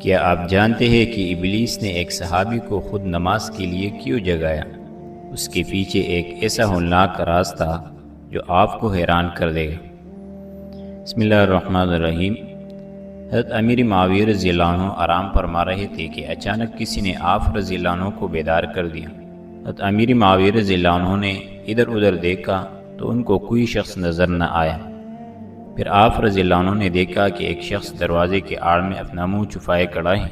کیا آپ جانتے ہیں کہ ابلیس نے ایک صحابی کو خود نماز کے لیے کیوں جگایا؟ اس کے پیچھے ایک ایسا ہولناک راز تھا جو آپ کو حیران کر دے گا۔ بسم اللہ الرحمن الرحیم۔ حضرت امیر معاویہ رضی اللہ عنہ آرام فرما رہے تھے کہ اچانک کسی نے آپ رضی اللہ عنہ کو بیدار کر دیا۔ حضرت امیر معاویہ رضی اللہ عنہ نے ادھر ادھر دیکھا تو ان کو کوئی شخص نظر نہ آیا۔ پھر آپ رضی اللہ عنہ نے دیکھا کہ ایک شخص دروازے کے آڑ میں اپنا منہ چھپائے کھڑا ہے۔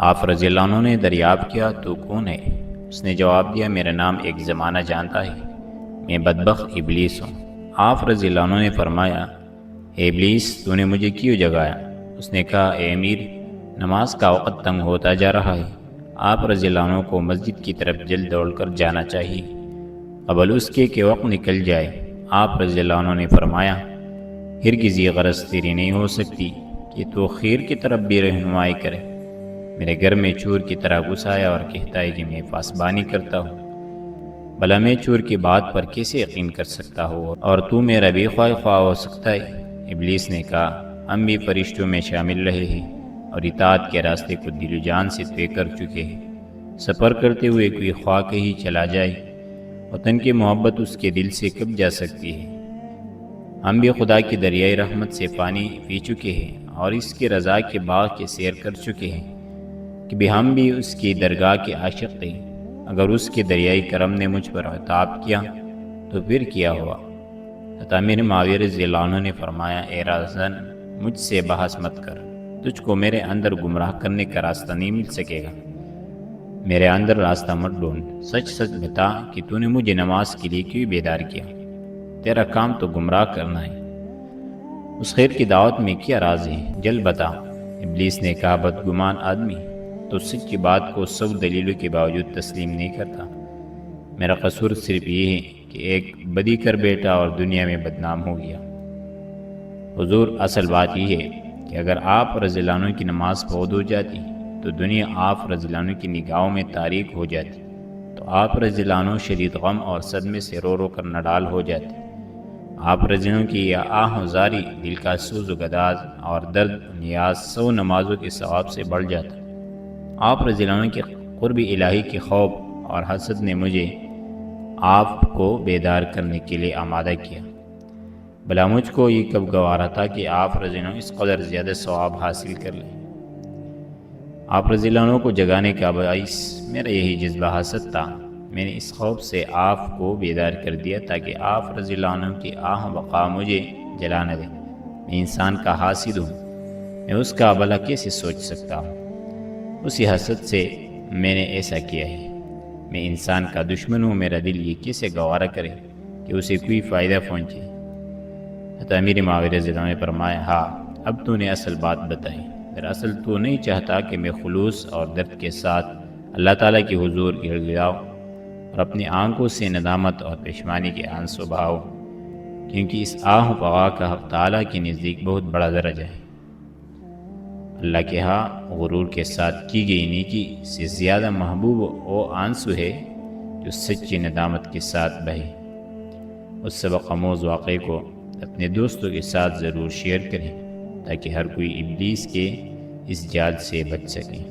آپ رضی اللہ عنہ نے دریافت کیا تو کون ہے؟ اس نے جواب دیا میرا نام ایک زمانہ جانتا ہے، میں بدبخت ابلیس ہوں۔ آپ رضی اللہ عنہ نے فرمایا اے ابلیس تو نے مجھے کیوں جگایا؟ اس نے کہا اے امیر نماز کا وقت تنگ ہوتا جا رہا ہے، آپ رضی اللہ عنہ کو مسجد کی طرف جلد دوڑ کر جانا چاہیے قبل اس کے کہ وقت نکل جائے۔ آپ رضی اللہ عنہ نے فرمایا ہرگز یہ غرض تیری نہیں ہو سکتی کہ تو خیر کی طرف بھی رہنمائی کرے۔ میرے گھر میں چور کی طرح گھس آیا اور کہتا ہے کہ میں پاسبانی کرتا ہوں، بھلا میں چور کی بات پر کیسے یقین کر سکتا ہوں اور تو میرا بھی خواہ ہو سکتا ہے؟ ابلیس نے کہا ہم بھی فرشتوں میں شامل رہے ہیں اور اطاعت کے راستے کو دل و جان سے طے کر چکے ہیں۔ سفر کرتے ہوئے کوئی خواہ کہیں چلا جائے، وطن کی محبت اس کے دل سے کب جا سکتی ہے؟ ہم بھی خدا کی دریائے رحمت سے پانی پی چکے ہیں اور اس کی رضا کے باغ کے سیر کر چکے ہیں کہ بھی ہم بھی اس کی درگاہ کے عاشق تھے۔ اگر اس کے دریائی کرم نے مجھ پر عطاب کیا تو پھر کیا ہوا؟ حضرت امیر معاویہ رضی اللہ عنہ نے فرمایا اے رازن مجھ سے بحث مت کر، تجھ کو میرے اندر گمراہ کرنے کا راستہ نہیں مل سکے گا۔ میرے اندر راستہ مت ڈھونڈ، سچ سچ بتا کہ تو نے مجھے نماز کے لیے کیوں بیدار کیا؟ تیرا کام تو گمراہ کرنا ہے، اس خیر کی دعوت میں کیا راز ہے؟ جلد بتا۔ ابلیس نے کہا بدگمان آدمی تو سچ کی بات کو 100 دلیلوں کے باوجود تسلیم نہیں کرتا۔ میرا قصور صرف یہ ہے کہ ایک بدی کر بیٹا اور دنیا میں بدنام ہو گیا۔ حضور اصل بات یہ ہے کہ اگر آپ رضی اللہ عنہ کی نماز فوت ہو جاتی تو دنیا آپ رضی اللہ عنہ کی نگاہوں میں تاریک ہو جاتی، تو آپ رضی اللہ عنہ شدید غم اور صدمے سے رو رو کر نڈال ہو جاتے۔ آپ رضی اللہ عنہ کی یہ آہ و زاری دل کا سوز و گداز اور درد نیاز 100 نمازوں کے ثواب سے بڑھ جاتا۔ آپ رضی اللہ عنہ کے قرب الہی کے خوف اور حسد نے مجھے آپ کو بیدار کرنے کے لیے آمادہ کیا۔ بھلا مجھ کو یہ کب گوارا تھا کہ آپ رضی اللہ عنہ اس قدر زیادہ ثواب حاصل کر لیں؟ آپ رضی اللہ عنہ کو جگانے کا باعث میرا یہی جذبہ حسد تھا۔ میں نے اس خوف سے آپ کو بیدار کر دیا تاکہ آپ رضی اللہ عنہ کی آہ بقا مجھے جلا نہ دے۔ میں انسان کا حاسد ہوں، میں اس کا بھلا کیسے سوچ سکتا ہوں؟ اسی حسد سے میں نے ایسا کیا ہے۔ میں انسان کا دشمن ہوں، میرا دل یہ کیسے گوارا کرے کہ اسے کوئی فائدہ پہنچے؟ حضرت امیر معاویہ رضی اللہ عنہ نے فرمایا ہاں اب تو نے اصل بات بتائی۔ دراصل تو نہیں چاہتا کہ میں خلوص اور درد کے ساتھ اللہ تعالیٰ کے حضور گڑ گڑاؤں اور اپنی آنکھوں سے ندامت اور پشیمانی کے آنسو بہاؤں، کیونکہ اس آہ و بقا کا حق تعالیٰ کے نزدیک بہت بڑا درجہ ہے۔ اللہ کے ہاں غرور کے ساتھ کی گئی نیکی سے زیادہ محبوب وہ آنسو ہے جو سچی ندامت کے ساتھ بہے۔ اس سبق آموز واقعے کو اپنے دوستوں کے ساتھ ضرور شیئر کریں تاکہ ہر کوئی ابلیس کے اس جال سے بچ سکے۔